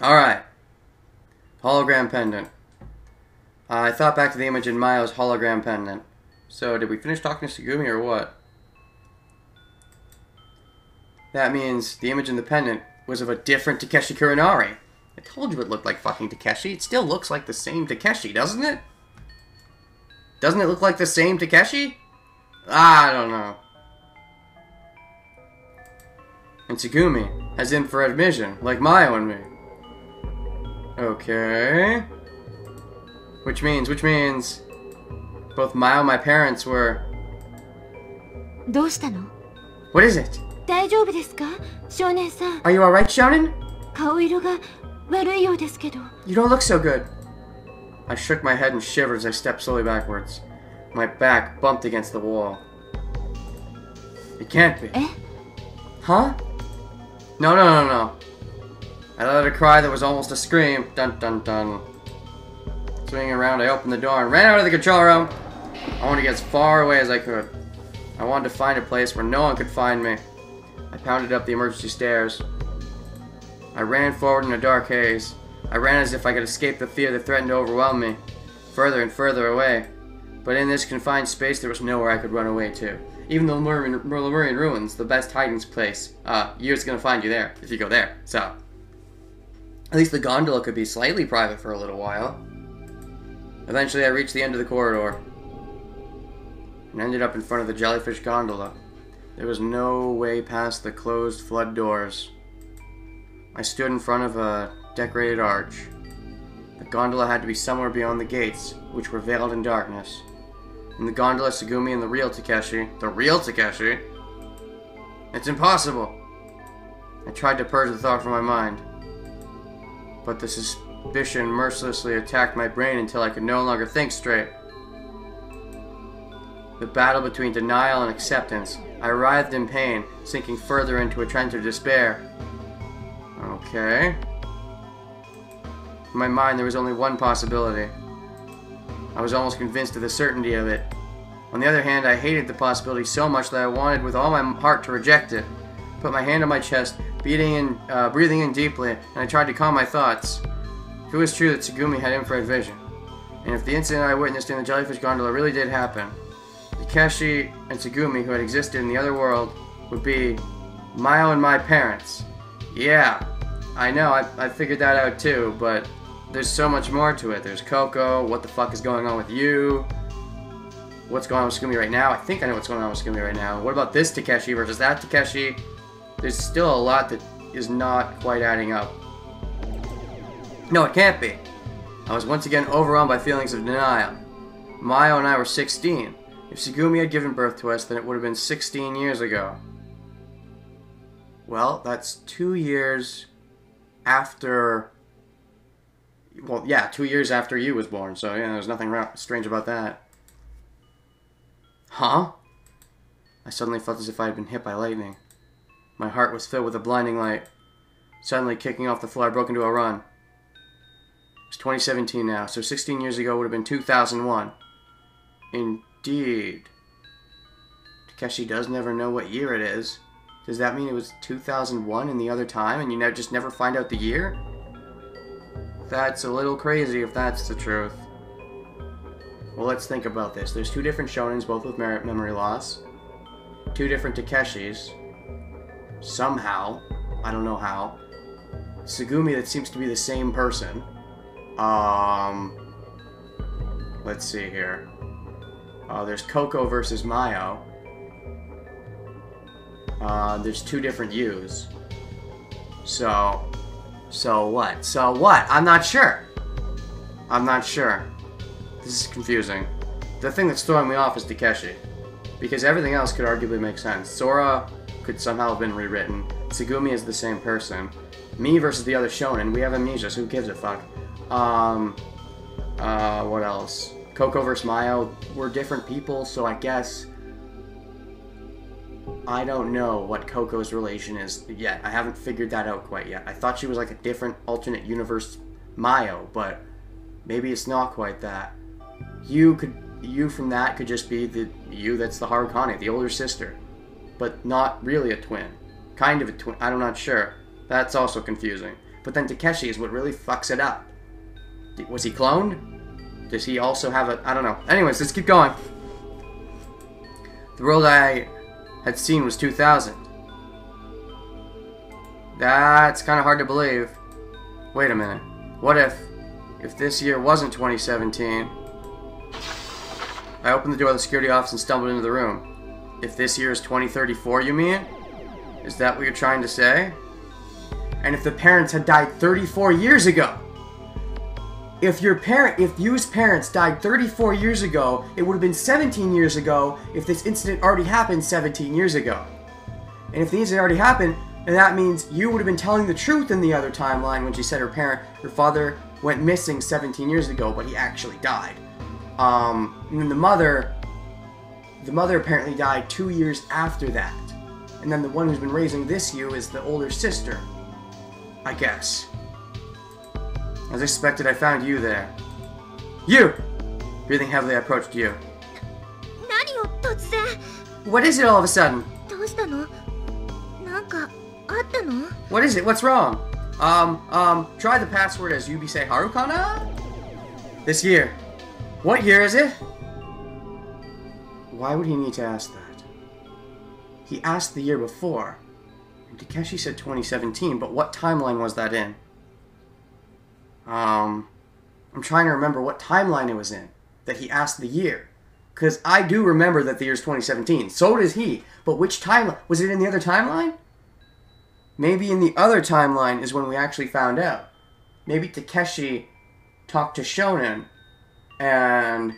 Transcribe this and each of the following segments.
Alright. Hologram pendant. I thought back to the image in Mayo's hologram pendant. So, did we finish talking to Tsugumi or what? That means the image in the pendant was of a different Takeshi Kurinari. I told you it looked like fucking Takeshi. It still looks like the same Takeshi, doesn't it? Doesn't it look like the same Takeshi? I don't know. And Tsugumi has infrared vision, like Mayo and me. Okay. Which means both Mayo and my parents were... どうしたの? What is it? 大丈夫ですか? 少年さん。 Are you alright, Shonen? 顔色が悪いようですけど。 You don't look so good. I shook my head and shivered as I stepped slowly backwards. My back bumped against the wall. It can't be. え? Huh? No. I let out a cry that was almost a scream. Dun dun dun. Swinging around, I opened the door and ran out of the control room. I wanted to get as far away as I could. I wanted to find a place where no one could find me. I pounded up the emergency stairs. I ran forward in a dark haze. I ran as if I could escape the fear that threatened to overwhelm me. Further and further away. But in this confined space, there was nowhere I could run away to. Even the Lemurian ruins, the best hiding place, Yu's gonna find you there, if you go there, so. At least the gondola could be slightly private for a little while. Eventually I reached the end of the corridor. And ended up in front of the jellyfish gondola. There was no way past the closed flood doors. I stood in front of a decorated arch. The gondola had to be somewhere beyond the gates, which were veiled in darkness. In the gondola, Tsugumi and the real Takeshi. The real Takeshi? It's impossible! I tried to purge the thought from my mind. But the suspicion mercilessly attacked my brain until I could no longer think straight. The battle between denial and acceptance. I writhed in pain, sinking further into a trench of despair. Okay. In my mind, there was only one possibility. I was almost convinced of the certainty of it. On the other hand, I hated the possibility so much that I wanted with all my heart to reject it. Put my hand on my chest, breathing in deeply, and I tried to calm my thoughts. If it was true that Tsugumi had infrared vision, and if the incident I witnessed in the jellyfish gondola really did happen, Takeshi and Tsugumi, who had existed in the other world, would be Mayo and my parents. Yeah, I know, I figured that out too, but there's so much more to it. There's Coco, what the fuck is going on with you? What's going on with Tsugumi right now? I think I know what's going on with Tsugumi right now. What about this Takeshi versus that Takeshi? There's still a lot that is not quite adding up. No, it can't be. I was once again overwhelmed by feelings of denial. Mayo and I were 16. If Tsugumi had given birth to us, then it would have been 16 years ago. Well, that's 2 years after... Well, yeah, 2 years after you was born, so yeah, there's nothing strange about that. Huh? I suddenly felt as if I had been hit by lightning. My heart was filled with a blinding light. Suddenly, kicking off the floor, I broke into a run. It's 2017 now, so 16 years ago would have been 2001. Indeed. Takeshi does never know what year it is. Does that mean it was 2001 in the other time, and you just never find out the year? That's a little crazy if that's the truth. Well, let's think about this. There's two different shonens, both with memory loss. Two different Takeshis. Somehow. I don't know how. Tsugumi that seems to be the same person. Let's see here. There's Coco versus Mayo. There's two different Yus. So what? So what? I'm not sure. This is confusing. The thing that's throwing me off is Takeshi. Because everything else could arguably make sense. Sora could somehow have been rewritten. Tsugumi is the same person. Me versus the other shonen. We have amnesia, so who gives a fuck? What else? Coco versus Mayo. We're different people, so I guess... I don't know what Coco's relation is yet. I haven't figured that out quite yet. I thought she was like a different alternate universe Mayo, but maybe it's not quite that. You from that could just be the you that's the Harukane, the older sister. But not really a twin. Kind of a twin. I'm not sure. That's also confusing. But then Takeshi is what really fucks it up. Was he cloned? Does he also have a... I don't know. Anyways, let's keep going. The world I had seen was 2000. That's kind of hard to believe. Wait a minute. What if this year wasn't 2017? I opened the door of the security office and stumbled into the room. If this year is 2034, you mean? Is that what you're trying to say? And if the parents had died 34 years ago? If Yu's parents died 34 years ago, it would have been 17 years ago if this incident already happened 17 years ago. And if the incident already happened, then that means Yu would have been telling the truth in the other timeline when she said her father went missing 17 years ago, but he actually died. And then the mother apparently died 2 years after that. And then the one who's been raising this Yu is the older sister, I guess. As expected, I found Yu there. Yu! Breathing heavily, I approached Yu. What is it all of a sudden? What is it? What's wrong? Try the password as Yubisei Harukana? This year. What year is it? Why would he need to ask that? He asked the year before. And Takeshi said 2017, but what timeline was that in? I'm trying to remember what timeline it was in that he asked the year. Because I do remember that the year's 2017. So does he. But which timeline? Was it in the other timeline? Maybe in the other timeline is when we actually found out. Maybe Takeshi talked to Shonen, and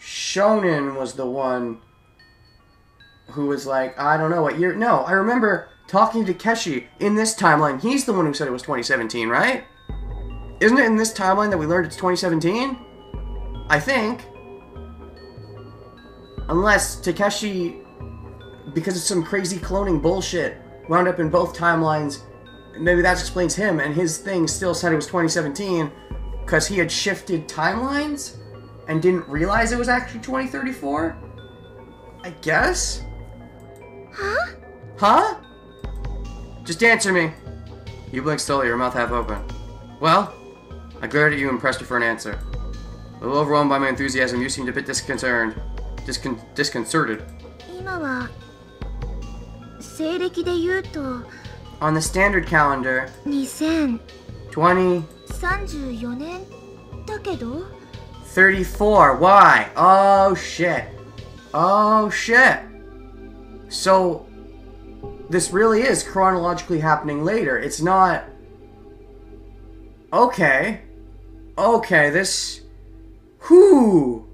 Shonen was the one who was like, I don't know what year. No, I remember talking to Takeshi in this timeline. He's the one who said it was 2017, right? Isn't it in this timeline that we learned it's 2017? I think. Unless Takeshi, because of some crazy cloning bullshit, wound up in both timelines. Maybe that explains him, and his thing still said it was 2017 because he had shifted timelines and didn't realize it was actually 2034? I guess? Huh? Huh? Just answer me. You blinked slowly, your mouth half open. Well? I glared at you and pressed you for an answer. A little overwhelmed by my enthusiasm, you seemed a bit disconcerted. 今は西暦で言うと On the standard calendar, 2034 2034. 年だけど Why? Oh shit. Oh shit. So, this really is chronologically happening later. It's not... Okay. Okay, this... Whew.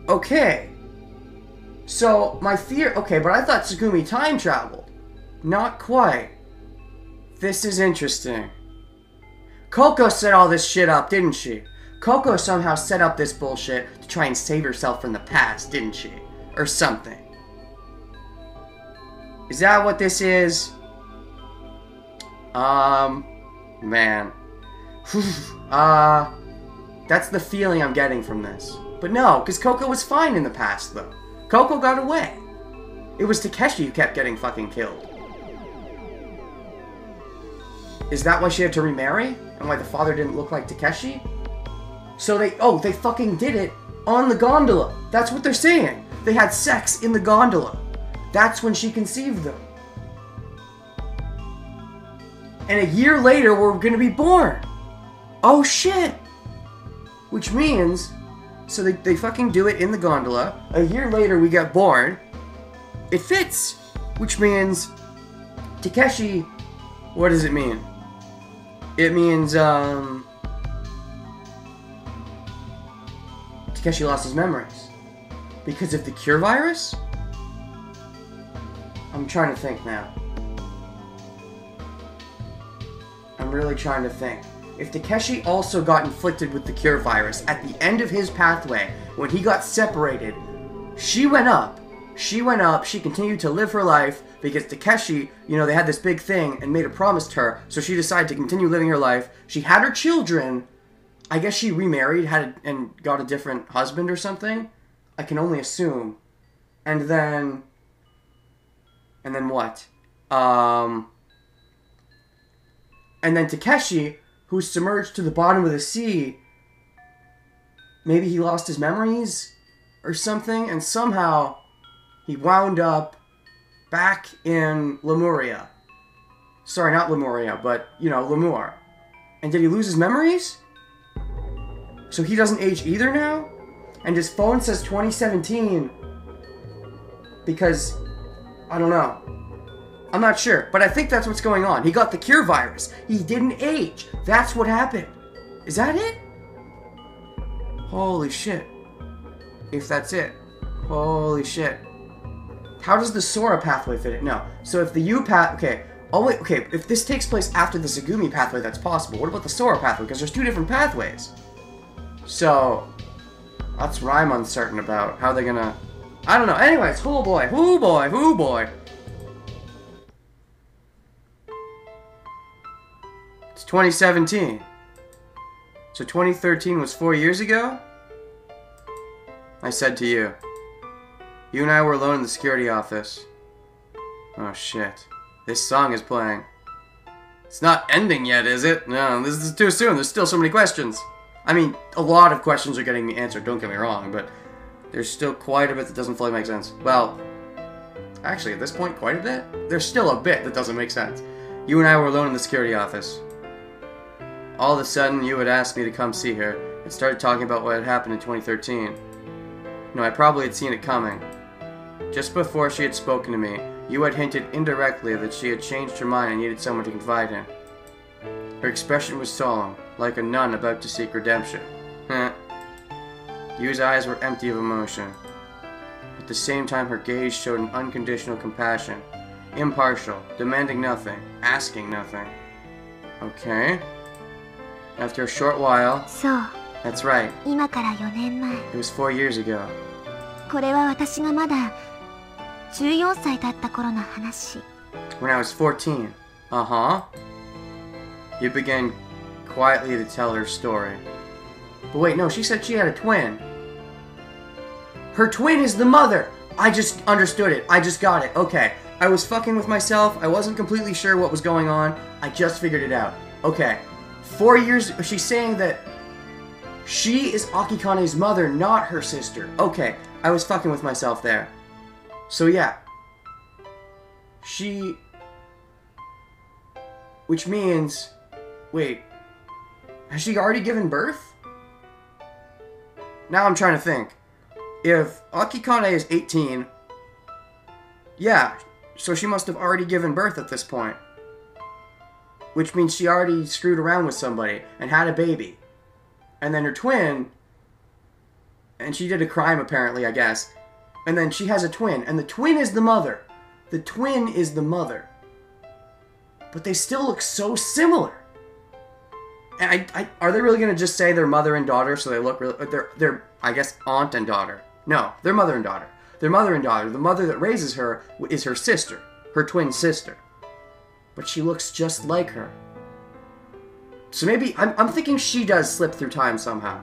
Okay. So, my fear... Okay, but I thought Tsugumi time traveled. Not quite. This is interesting. Coco set all this shit up, didn't she? Coco somehow set up this bullshit to try and save herself from the past, didn't she? Or something. Is that what this is? Man. That's the feeling I'm getting from this. But no, because Coco was fine in the past, though. Coco got away. It was Takeshi who kept getting fucking killed. Is that why she had to remarry? And why the father didn't look like Takeshi? So they fucking did it on the gondola. That's what they're saying. They had sex in the gondola. That's when she conceived them. And a year later, we're gonna be born. Oh shit. Which means, so they fucking do it in the gondola. A year later, we get born. It fits. Which means, Takeshi, what does it mean? It means, Takeshi lost his memories. Because of the cure virus? I'm trying to think now. I'm really trying to think. If Takeshi also got inflicted with the cure virus at the end of his pathway, when he got separated, she went up. She went up, she continued to live her life, because Takeshi, you know, they had this big thing and made a promise to her, so she decided to continue living her life. She had her children. I guess she remarried, and got a different husband or something. I can only assume. And then what? And then Takeshi, who's submerged to the bottom of the sea, maybe he lost his memories or something, and somehow he wound up back in Lemuria. Sorry, not Lemuria, but, you know, Lemur. And did he lose his memories? So he doesn't age either now? And his phone says 2017 because, I don't know. I'm not sure, but I think that's what's going on. He got the cure virus. He didn't age. That's what happened. Is that it? Holy shit. If that's it. Holy shit. How does the Sora pathway fit it? No. So if the U path... Okay. Oh wait, okay. If this takes place after the Tsugumi pathway, that's possible. What about the Sora pathway? Because there's two different pathways. So... That's what I'm uncertain about. How they're gonna... I don't know. Anyways, oh boy. Oh boy. Oh boy. It's 2017. So 2013 was 4 years ago? I said to you. You and I were alone in the security office. Oh shit. This song is playing. It's not ending yet, is it? No, this is too soon. There's still so many questions. I mean, a lot of questions are getting answered, don't get me wrong, but there's still quite a bit that doesn't fully make sense. Well, actually, at this point, quite a bit? There's still a bit that doesn't make sense. You and I were alone in the security office. All of a sudden, you had asked me to come see her and started talking about what had happened in 2013. No, I probably had seen it coming. Just before she had spoken to me, you had hinted indirectly that she had changed her mind and needed someone to confide in. Her expression was solemn, like a nun about to seek redemption. Yu's eyes were empty of emotion. At the same time, her gaze showed an unconditional compassion. Impartial, demanding nothing, asking nothing. Okay. After a short while... そう。 That's right. 今から4年前。 It was 4 years ago. これは私がまだ14歳だった頃の話。 When I was 14. Uh-huh. You began quietly to tell her story. But wait, no, she said she had a twin. Her twin is the mother! I just understood it. I just got it. Okay. I was fucking with myself. I wasn't completely sure what was going on. I just figured it out. Okay. 4 years... She's saying that she is Akikane's mother, not her sister. Okay. I was fucking with myself there. So yeah. She... Which means... Wait. Has she already given birth? Now I'm trying to think. If Akikane is 18... Yeah. So she must have already given birth at this point. Which means she already screwed around with somebody and had a baby. And then her twin... And she did a crime, apparently, I guess. And then she has a twin. And the twin is the mother. The twin is the mother. But they still look so similar. And are they really going to just say they're mother and daughter so they look really... They're, I guess, aunt and daughter. No, they're mother and daughter. They're mother and daughter. The mother that raises her is her sister. Her twin sister. But she looks just like her. So maybe... I'm thinking she does slip through time somehow.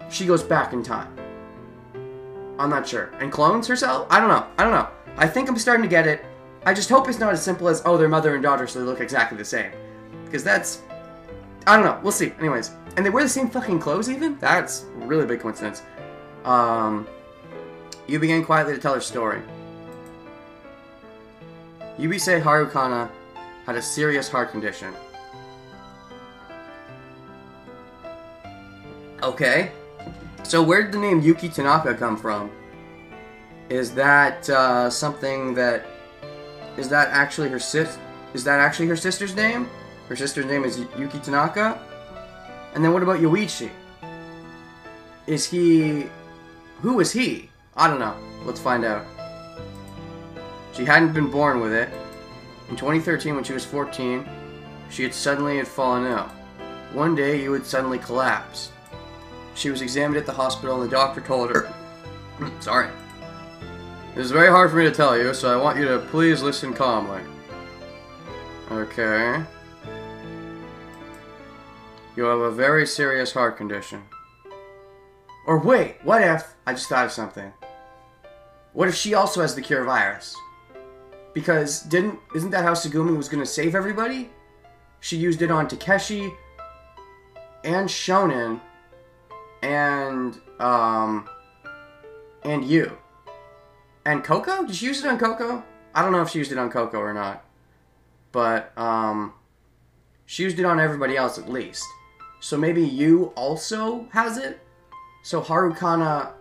She goes back in time. I'm not sure. And clones herself? I don't know. I don't know. I think I'm starting to get it. I just hope it's not as simple as, oh, they're mother and daughter so they look exactly the same. Because that's... I don't know. We'll see. Anyways. And they wear the same fucking clothes even? That's a really big coincidence. You began quietly to tell her story. Yubisei Harukana had a serious heart condition. Okay. So where did the name Yuki Tanaka come from? Is that something that... Is that actually her sister's name? Her sister's name is Yuki Tanaka? And then what about Yoichi? Is he... Who is he? I don't know. Let's find out. She hadn't been born with it. In 2013, when she was 14, she had suddenly fallen ill. One day, you would suddenly collapse. She was examined at the hospital and the doctor told her... Sorry. It is very hard for me to tell you, so I want you to please listen calmly. Okay. You have a very serious heart condition. Or wait, what if... I just thought of something. What if she also has the cure virus? Because isn't that how Tsugumi was going to save everybody? she used it on Takeshi and Shonen and you. And Coco? Did she use it on Coco? I don't know if she used it on Coco or not. But, she used it on everybody else at least. So maybe you also has it? So Harukana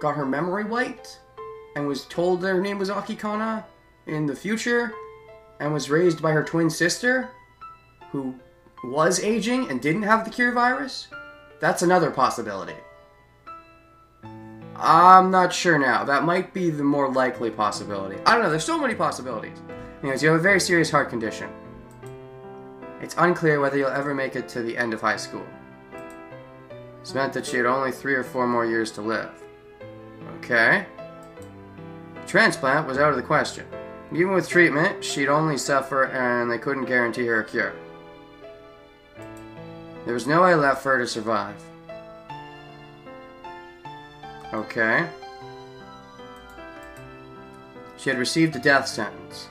got her memory wiped and was told that her name was Akikana in the future and was raised by her twin sister who was aging and didn't have the cure virus? That's another possibility. I'm not sure now. That might be the more likely possibility. I don't know. There's so many possibilities. Anyways, you have a very serious heart condition. It's unclear whether you'll ever make it to the end of high school. This meant that she had only 3 or 4 more years to live. Okay. Transplant was out of the question. Even with treatment, she'd only suffer and they couldn't guarantee her a cure. There was no way left for her to survive. Okay. She had received a death sentence.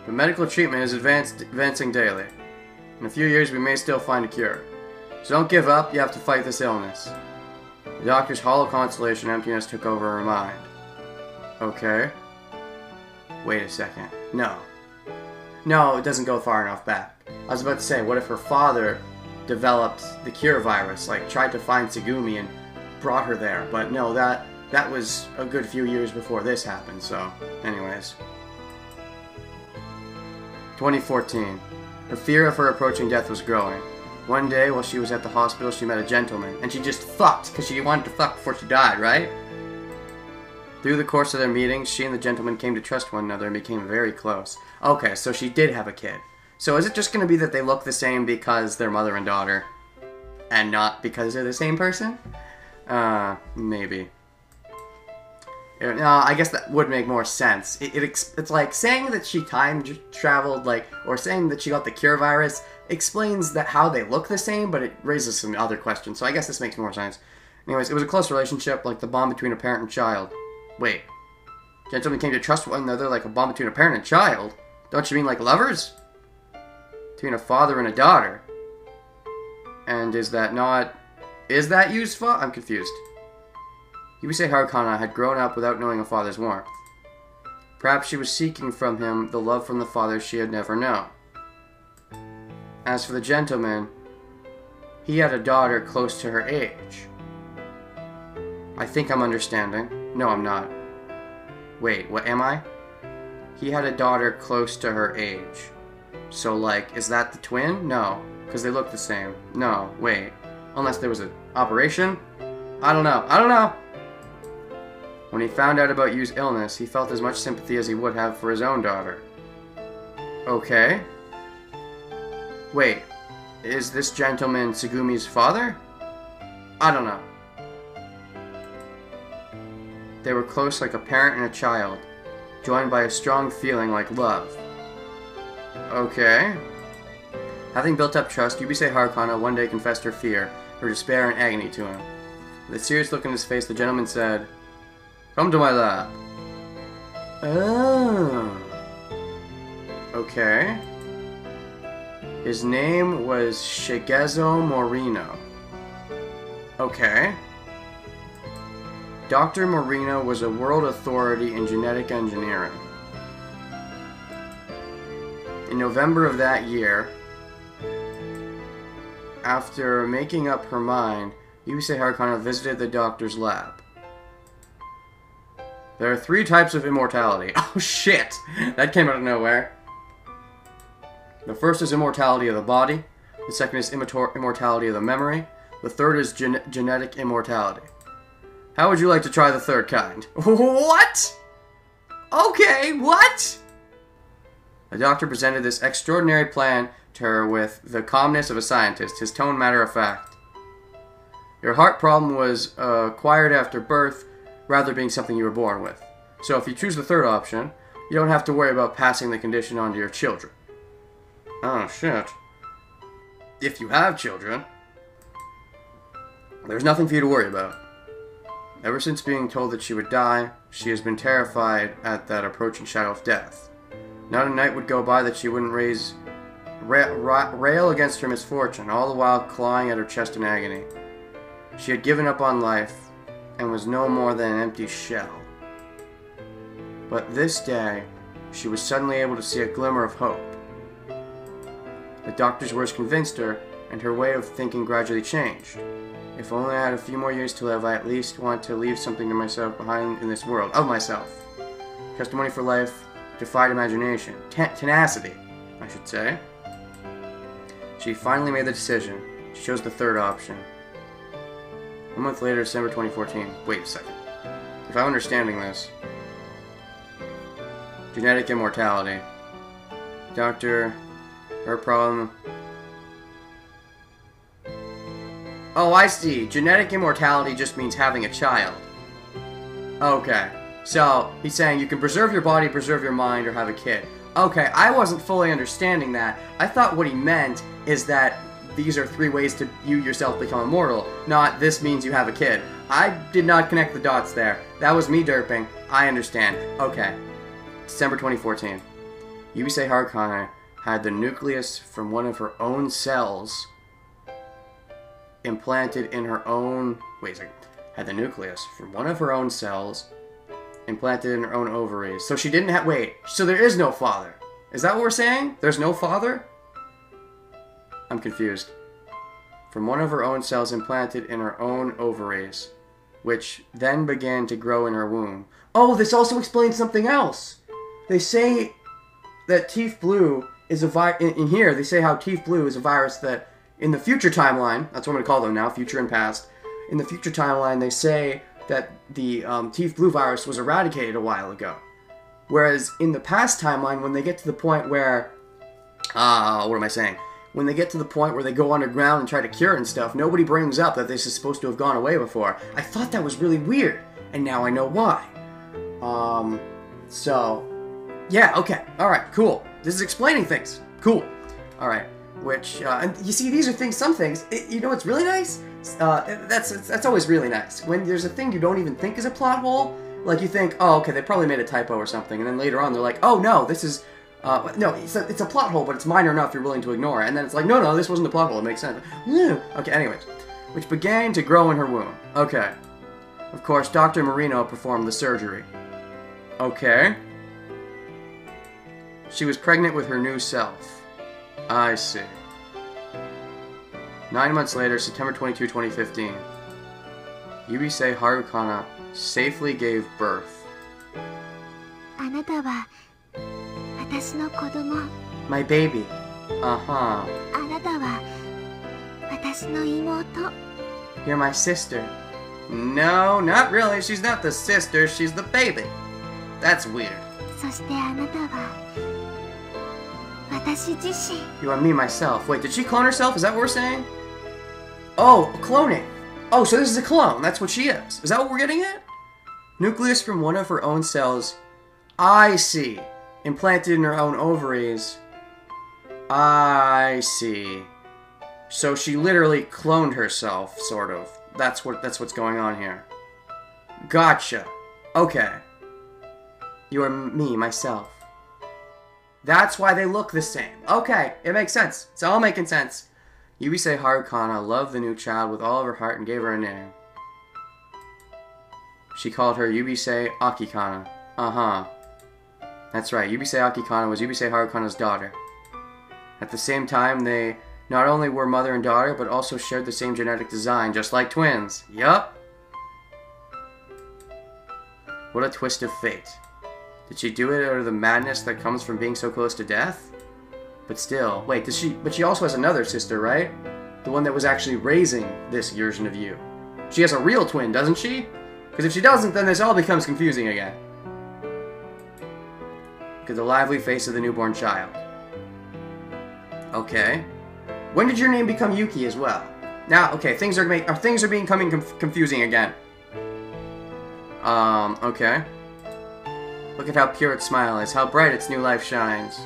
But medical treatment is advancing daily. In a few years we may still find a cure. So don't give up, you have to fight this illness. The doctor's hollow consolation emptiness took over her mind. Okay. Wait a second. No. No, it doesn't go far enough back. I was about to say, what if her father developed the cure virus, like tried to find Tsugumi and brought her there? But no, that was a good few years before this happened, so anyways. 2014. Her fear of her approaching death was growing. One day, while she was at the hospital, she met a gentleman, and she just fucked, because she wanted to fuck before she died, right? Through the course of their meetings, she and the gentleman came to trust one another and became very close. Okay, so she did have a kid. So is it just going to be that they look the same because they're mother and daughter, and not because they're the same person? Maybe. No, I guess that would make more sense. It's like saying that she time traveled, like, or saying that she got the cure virus explains that how they look the same, but it raises some other questions. So I guess this makes more sense. Anyways, it was a close relationship, like the bond between a parent and child. Wait, gentlemen came to trust one another like a bond between a parent and child? Don't you mean like lovers? Between a father and a daughter. And is that useful? I'm confused. Yubisei Harukana had grown up without knowing a father's warmth. Perhaps she was seeking from him the love from the father she had never known. As for the gentleman, he had a daughter close to her age. I think I'm understanding. No, I'm not. Wait, what am I? He had a daughter close to her age. So, like, is that the twin? No, because they look the same. No, wait. Unless there was an operation? I don't know. When he found out about Yu's illness, he felt as much sympathy as he would have for his own daughter. Okay. Wait, is this gentleman Tsugumi's father? I don't know. They were close like a parent and a child, joined by a strong feeling like love. Okay. Having built up trust, Yubisei Harukana one day confessed her fear, her despair and agony to him. With a serious look in his face, the gentleman said, "Come to my lab." Oh. Okay. His name was Shigezo Morino. Okay. Dr. Morino was a world authority in genetic engineering. In November of that year, after making up her mind, Yubisei Harukana visited the doctor's lab. There are 3 types of immortality. Oh shit! That came out of nowhere. The first is immortality of the body. The second is immortality of the memory. The third is genetic immortality. How would you like to try the third kind? What? Okay, what? The doctor presented this extraordinary plan to her with the calmness of a scientist, his tone matter of fact. Your heart problem was acquired after birth, rather being something you were born with. So if you choose the third option, you don't have to worry about passing the condition on to your children. Oh, shit. If you have children, there's nothing for you to worry about. Ever since being told that she would die, she has been terrified at that approaching shadow of death. Not a night would go by that she wouldn't rail against her misfortune, all the while clawing at her chest in agony. She had given up on life, and was no more than an empty shell. But this day, she was suddenly able to see a glimmer of hope. The doctor's words convinced her, and her way of thinking gradually changed. If only I had a few more years to live, I at least want to leave something to myself behind in this world, of myself. Testimony for life defied imagination. Tenacity, I should say. She finally made the decision. She chose the third option. 1 month later, December 2014. Wait a second. If I'm understanding this, genetic immortality. Doctor, her problem. Oh, I see. Genetic immortality just means having a child. Okay. So, he's saying you can preserve your body, preserve your mind, or have a kid. Okay, I wasn't fully understanding that. I thought what he meant is that these are 3 ways to you yourself become immortal, not this means you have a kid. I did not connect the dots there. That was me derping. I understand. Okay. December 2014. Yubisei Harukana had the nucleus from one of her own cells implanted in her own... Wait a second. Had the nucleus from one of her own cells implanted in her own ovaries. So she didn't have... Wait. So there is no father. Is that what we're saying? There's no father? I'm confused. From one of her own cells implanted in her own ovaries, which then began to grow in her womb. Oh, this also explains something else. They say that Teeth Blue is a virus... In here, they say how Teeth Blue is a virus that... In the future timeline, that's what I'm going to call them now, future and past. In the future timeline, they say that the Teeth Blue virus was eradicated a while ago. Whereas in the past timeline, when they get to the point where... what am I saying? When they get to the point where they go underground and try to cure it and stuff, nobody brings up that this is supposed to have gone away before. I thought that was really weird, and now I know why. So... Yeah, okay. Alright, cool. This is explaining things. Cool. Alright. Which, and you see, these are things, some things, you know what's really nice? That's always really nice. When there's a thing you don't even think is a plot hole, like you think, oh, okay, they probably made a typo or something, and then later on they're like, oh, no, this is, no, it's a plot hole, but it's minor enough you're willing to ignore it, and then it's like, no, this wasn't a plot hole, it makes sense. Okay, anyways. Which began to grow in her womb. Okay. Of course, Dr. Marino performed the surgery. Okay. She was pregnant with her new self. I see. 9 months later, September 22, 2015, Yubisei Harukana safely gave birth. あなたは私の子供。 My baby. Uh-huh. あなたは私の妹。 You're my sister. No, not really. She's not the sister. She's the baby. That's weird. そしてあなたは私自身。 You are me, myself. Wait, did she clone herself? Is that what we're saying? Oh, cloning. Oh, so this is a clone. That's what she is. Is that what we're getting at? Nucleus from one of her own cells. I see. Implanted in her own ovaries. I see. So she literally cloned herself, sort of. That's what's going on here. Gotcha. Okay. You are me, myself. That's why they look the same. Okay, it makes sense. It's all making sense. Yubisei Harukana loved the new child with all of her heart and gave her a name. She called her Yubisei Akikana. Uh-huh. That's right, Yubisei Akikana was Yubisei Harukana's daughter. At the same time, they not only were mother and daughter, but also shared the same genetic design, just like twins. Yup. What a twist of fate. Did she do it out of the madness that comes from being so close to death? But still, wait, but she also has another sister, right? The one that was actually raising this version of you. She has a real twin, doesn't she? Because if she doesn't, then this all becomes confusing again. Look at the lively face of the newborn child. Okay. When did your name become Yuki as well? Now, okay, things are becoming confusing again. Okay. Look at how pure its smile is, how bright its new life shines.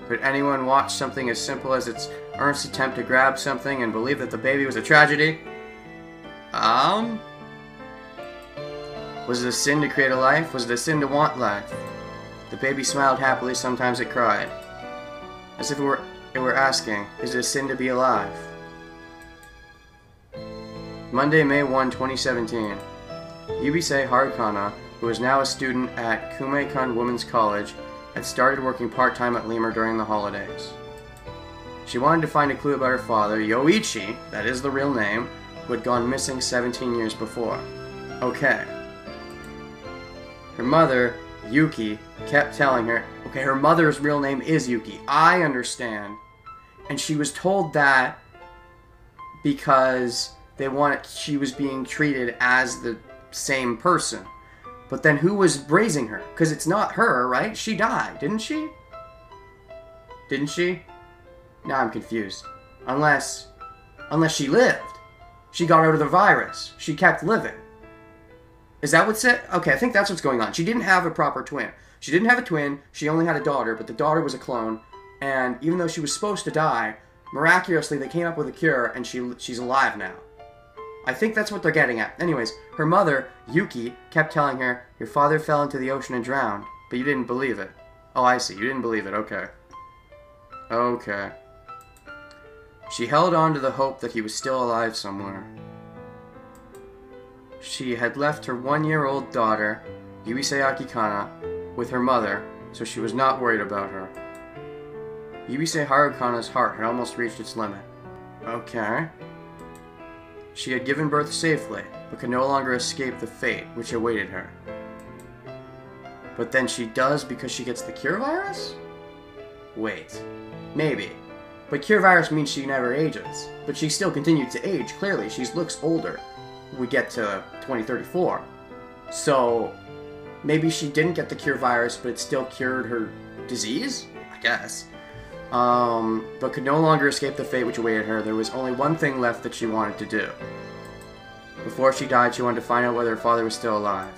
Could anyone watch something as simple as its earnest attempt to grab something and believe that the baby was a tragedy? Was it a sin to create a life? Was it a sin to want life? The baby smiled happily, sometimes it cried. As if it were asking, is it a sin to be alive? Monday, May 1, 2017. Yubisei Harukana, who is now a student at Kumeikan Women's College, had started working part-time at Lemur during the holidays. She wanted to find a clue about her father, Yoichi, that is the real name, who had gone missing 17 years before. Okay. Her mother, Yuki, kept telling her, okay, her mother's real name is Yuki. I understand. And she was told that because she was being treated as the same person. But then who was raising her? Because it's not her, right? She died, didn't she? Didn't she? Now I'm confused. Unless she lived. She got out of the virus. She kept living. Is that what's it? Okay, I think that's what's going on. She didn't have a proper twin. She didn't have a twin. She only had a daughter, but the daughter was a clone. And even though she was supposed to die, miraculously they came up with a cure, and she's alive now. I think that's what they're getting at. Anyways, her mother, Yuki, kept telling her, your father fell into the ocean and drowned, but you didn't believe it. Oh, I see. You didn't believe it. Okay. Okay. She held on to the hope that he was still alive somewhere. She had left her 1-year-old daughter, Yubisei Akikana, with her mother, so she was not worried about her. Yubisei Harukana's heart had almost reached its limit. Okay. She had given birth safely, but could no longer escape the fate which awaited her. But then she does because she gets the cure virus? Wait. Maybe. But cure virus means she never ages. But she still continued to age, clearly. She looks older. We get to 2034. So, maybe she didn't get the cure virus, but it still cured her disease? I guess. But could no longer escape the fate which awaited her. There was only one thing left that she wanted to do. Before she died, she wanted to find out whether her father was still alive.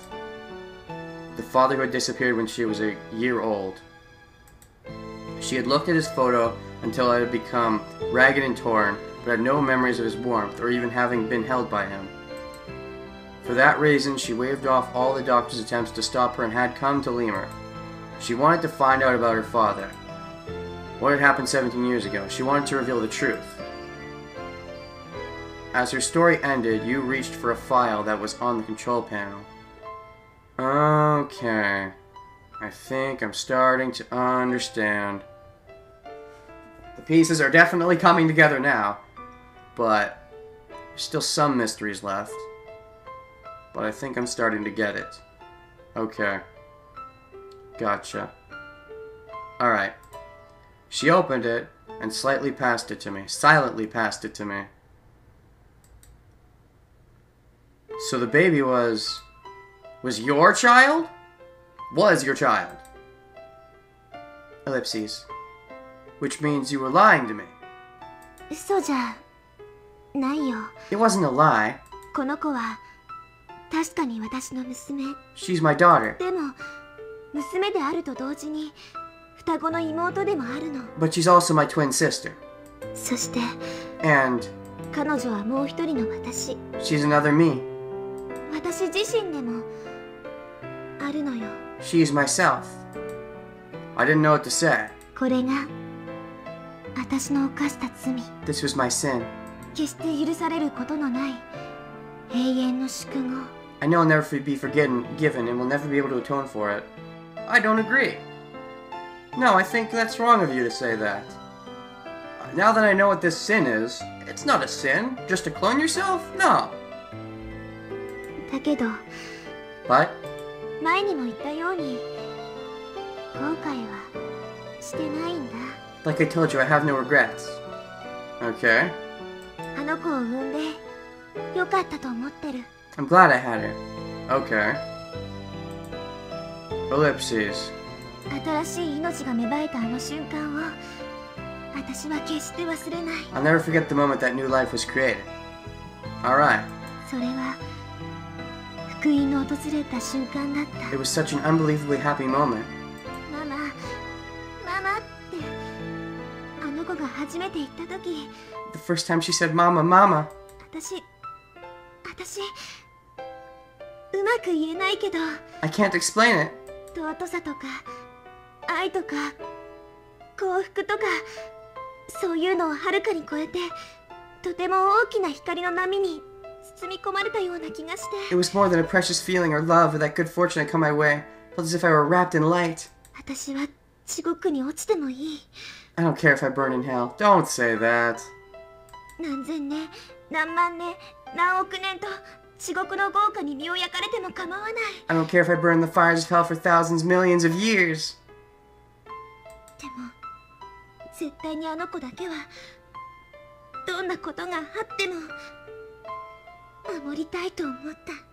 The father who had disappeared when she was a year old. She had looked at his photo until it had become ragged and torn, but had no memories of his warmth or even having been held by him. For that reason, she waved off all the doctor's attempts to stop her and had come to Lemur. She wanted to find out about her father. What had happened 17 years ago? She wanted to reveal the truth. As her story ended, you reached for a file that was on the control panel. Okay. I think I'm starting to understand. The pieces are definitely coming together now, but there's still some mysteries left. But I think I'm starting to get it. Okay. Gotcha. Alright. She opened it and silently passed it to me. So the baby was your child? Was your child. Ellipses. Which means you were lying to me. 嘘じゃないよ。 It wasn't a lie. この子は確かに私の娘。 She's my daughter. でも娘であると同時に双子の妹でもあるの。 But she's also my twin sister. そして And 彼女はもう一人の私。 she's another me. 私自身でもあるのよ。 She's myself. I didn't know what to say. これが私の犯した罪。 This was my sin. 決して許されることのない永遠の祝語。 I know I'll never be given and will never be able to atone for it. I don't agree. No, I think that's wrong of you to say that. Now that I know what this sin is, it's not a sin. Just to clone yourself? No. だけど But 前にも言ったように後悔はしてないんだ。 like I told you, I have no regrets. Okay. あの子を産んでよかったと思ってる。 I'm glad I had her. Okay. Ellipses. 新しい命が芽生えたあの瞬間を私は決して忘れない。 I'll never forget the moment that new life was created. Alright. それは福音の訪れた瞬間だった。 It was such an unbelievably happy moment. ママ、ママってあの子が初めて言った時、 The first time she said, Mama, Mama. 私うまく言えないけど I can't explain it. 尊さとか愛とか幸福とかそういうのをはるかに超えてとても大きな光の波に包み込まれたような気がして。 It was more than a precious feeling or love or that good fortune had come my way. Felt as if I were wrapped in light. 私は地獄に落ちてもいい。 I don't care if I burn in hell. Don't say that. 何千年何万年何億年と地獄の豪華に身を焼かれても構わない。 I don't care if I burn in the fires of hell for thousands, millions of years. でも絶対にあの子だけはどんなことがあっても守りたいと思っ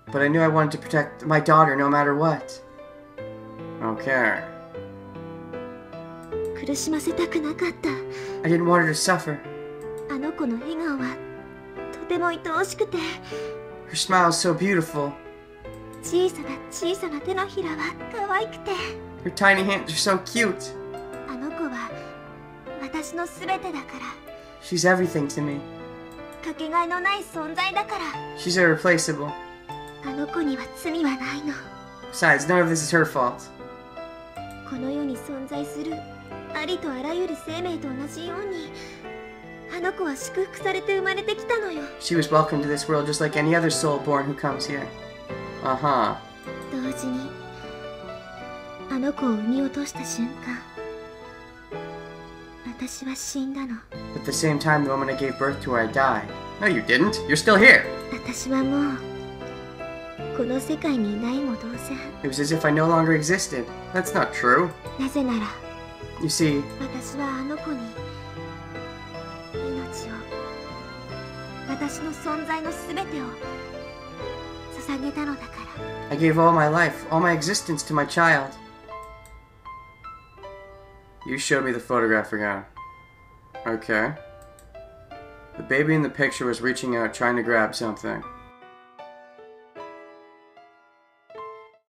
た。 But I knew I wanted to protect my daughter no matter what. Okay. 苦しませたくなかった。 I didn't want her to suffer. あの子の笑顔はとても愛おしくて、 Her smile is so beautiful. 小さな小さな手のひらは可愛くて、 Her tiny hands are so cute. あの子は私の全てだから、 She's everything to me. かけがえのない存在だから。 She's irreplaceable. あの子には罪はないの。 Besides, none of this is her fault. この世に存在するありとあらゆる生命と同じように、あの子は祝福されて生まれてきたのよ。 She was welcome to this world just like any other soul born who comes here. Uh-huh. 同時にあの子を産み落とした瞬間、私は死んだの。 At the same time, the moment I gave birth to her, I died. No, you didn't. You're still here. 私はもうこの世界にいないも同然。 It was as if I no longer existed. That's not true. なぜなら You see, 私はあの子に命を、私の存在の全てを捧げたのだから。 I gave all my life, all my existence to my child. You showed me the photograph again. Okay. The baby in the picture was reaching out, trying to grab something.